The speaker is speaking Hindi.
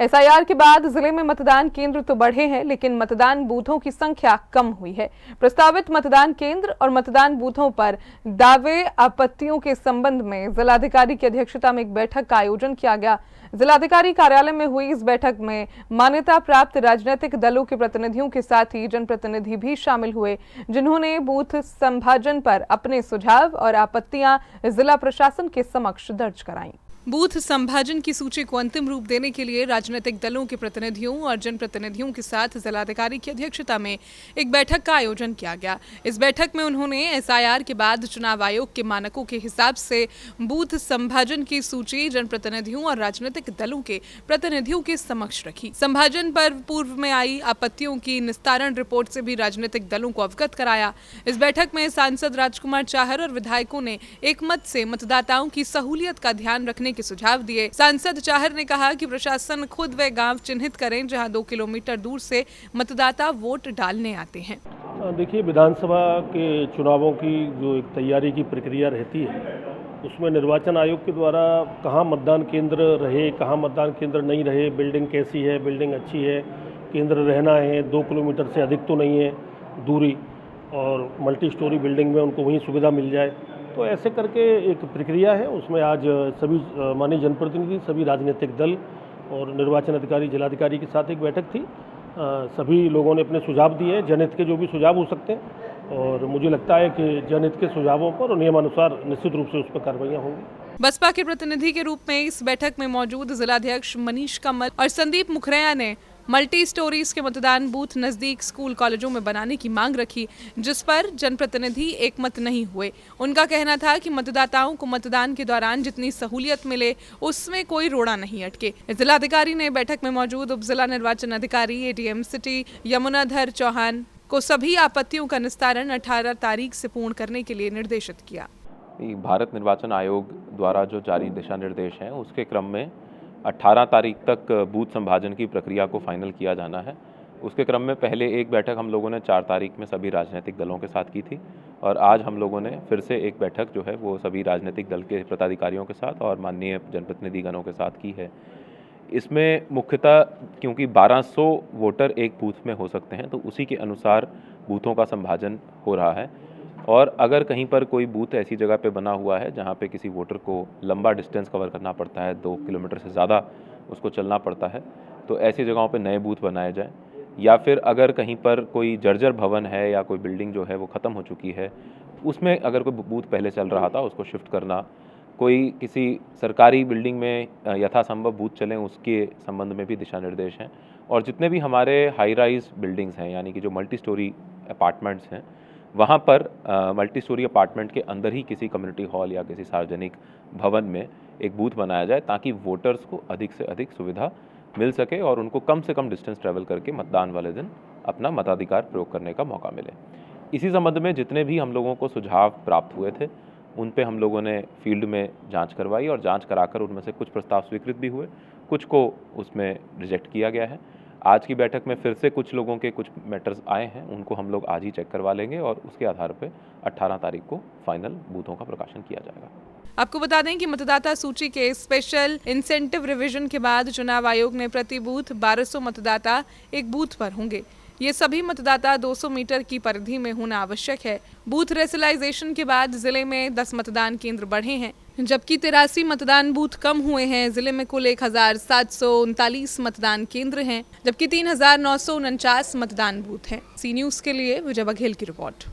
एसआईआर के बाद जिले में मतदान केंद्र तो बढ़े हैं, लेकिन मतदान बूथों की संख्या कम हुई है। प्रस्तावित मतदान केंद्र और मतदान बूथों पर दावे आपत्तियों के संबंध में जिलाधिकारी की अध्यक्षता में एक बैठक का आयोजन किया गया। जिलाधिकारी कार्यालय में हुई इस बैठक में मान्यता प्राप्त राजनीतिक दलों के प्रतिनिधियों के साथ ही जनप्रतिनिधि भी शामिल हुए, जिन्होंने बूथ संभाजन पर अपने सुझाव और आपत्तियां जिला प्रशासन के समक्ष दर्ज कराईं। बूथ संभाजन की सूची को अंतिम रूप देने के लिए राजनीतिक दलों के प्रतिनिधियों और जनप्रतिनिधियों के साथ जिलाधिकारी की अध्यक्षता में एक बैठक का आयोजन किया गया। इस बैठक में उन्होंने एसआईआर के बाद चुनाव आयोग के मानकों के हिसाब से बूथ संभाजन की सूची जनप्रतिनिधियों और राजनीतिक दलों के प्रतिनिधियों के समक्ष रखी। संभाजन पर पूर्व में आई आपत्तियों की निस्तारण रिपोर्ट से भी राजनीतिक दलों को अवगत कराया। इस बैठक में सांसद राजकुमार चाहर और विधायकों ने एक मत से मतदाताओं की सहूलियत का ध्यान रखने के सुझाव दिए। सांसद चाहर ने कहा कि प्रशासन खुद वे गांव चिन्हित करें जहां 2 किलोमीटर दूर से मतदाता वोट डालने आते हैं। देखिए, विधानसभा के चुनावों की जो एक तैयारी की प्रक्रिया रहती है, उसमें निर्वाचन आयोग के द्वारा कहाँ मतदान केंद्र रहे, कहाँ मतदान केंद्र नहीं रहे, बिल्डिंग कैसी है, बिल्डिंग अच्छी है, केंद्र रहना है, 2 किलोमीटर से अधिक तो नहीं है दूरी, और मल्टी स्टोरी बिल्डिंग में उनको वहीं सुविधा मिल जाए, तो ऐसे करके एक प्रक्रिया है। उसमें आज सभी माननीय जनप्रतिनिधि, सभी राजनीतिक दल और निर्वाचन अधिकारी, जिलाधिकारी के साथ एक बैठक थी। सभी लोगों ने अपने सुझाव दिए, जनहित के जो भी सुझाव हो सकते हैं, और मुझे लगता है कि जनहित के सुझावों पर और नियमानुसार निश्चित रूप से उस पर कार्रवाइयाँ होंगी। बसपा के प्रतिनिधि के रूप में इस बैठक में मौजूद जिलाध्यक्ष मनीष कमल और संदीप मुखरिया ने मल्टी स्टोरीज के मतदान बूथ नजदीक स्कूल कॉलेजों में बनाने की मांग रखी, जिस पर जनप्रतिनिधि एकमत नहीं हुए। उनका कहना था कि मतदाताओं को मतदान के दौरान जितनी सहूलियत मिले उसमें कोई रोड़ा नहीं अटके। जिलाधिकारी ने बैठक में मौजूद उप जिला निर्वाचन अधिकारी एडीएम सिटी यमुनाधर चौहान को सभी आपत्तियों का निस्तारण 18 तारीख से पूर्ण करने के लिए निर्देशित किया। भारत निर्वाचन आयोग द्वारा जो जारी दिशा निर्देश हैं, उसके क्रम में 18 तारीख तक बूथ संभाजन की प्रक्रिया को फाइनल किया जाना है। उसके क्रम में पहले एक बैठक हम लोगों ने 4 तारीख में सभी राजनीतिक दलों के साथ की थी, और आज हम लोगों ने फिर से एक बैठक जो है वो सभी राजनीतिक दल के पदाधिकारियों के साथ और माननीय जनप्रतिनिधिगणों के साथ की है। इसमें मुख्यतः क्योंकि 1200 वोटर एक बूथ में हो सकते हैं, तो उसी के अनुसार बूथों का संभाजन हो रहा है। और अगर कहीं पर कोई बूथ ऐसी जगह पे बना हुआ है जहाँ पे किसी वोटर को लंबा डिस्टेंस कवर करना पड़ता है, 2 किलोमीटर से ज़्यादा उसको चलना पड़ता है, तो ऐसी जगहों पे नए बूथ बनाए जाएं। या फिर अगर कहीं पर कोई जर्जर भवन है या कोई बिल्डिंग जो है वो ख़त्म हो चुकी है, उसमें अगर कोई बूथ पहले चल रहा था उसको शिफ्ट करना, कोई किसी सरकारी बिल्डिंग में यथासंभव बूथ चलें, उसके संबंध में भी दिशा निर्देश हैं। और जितने भी हमारे हाई राइज बिल्डिंग्स हैं, यानी कि जो मल्टी स्टोरी अपार्टमेंट्स हैं, वहाँ पर मल्टी स्टोरी अपार्टमेंट के अंदर ही किसी कम्युनिटी हॉल या किसी सार्वजनिक भवन में एक बूथ बनाया जाए, ताकि वोटर्स को अधिक से अधिक सुविधा मिल सके और उनको कम से कम डिस्टेंस ट्रैवल करके मतदान वाले दिन अपना मताधिकार प्रयोग करने का मौका मिले। इसी संबंध में जितने भी हम लोगों को सुझाव प्राप्त हुए थे, उन पे हम लोगों ने फील्ड में जांच करवाई, और जांच कराकर उनमें से कुछ प्रस्ताव स्वीकृत भी हुए, कुछ को उसमें रिजेक्ट किया गया है। आज की बैठक में फिर से कुछ लोगों के कुछ मैटर्स आए हैं, उनको हम लोग आज ही चेक करवा लेंगे, और उसके आधार पर 18 तारीख को फाइनल बूथों का प्रकाशन किया जाएगा। आपको बता दें कि मतदाता सूची के स्पेशल इंसेंटिव रिवीजन के बाद चुनाव आयोग ने प्रति बूथ 1200 मतदाता एक बूथ पर होंगे। ये सभी मतदाता 200 मीटर की परिधि में होना आवश्यक है। बूथ रेशनलाइजेशन के बाद जिले में 10 मतदान केंद्र बढ़े हैं, जबकि 83 मतदान बूथ कम हुए हैं। जिले में कुल 1739 मतदान केंद्र हैं, जबकि 3949 मतदान बूथ हैं। सी न्यूज़ के लिए विजय बघेल की रिपोर्ट।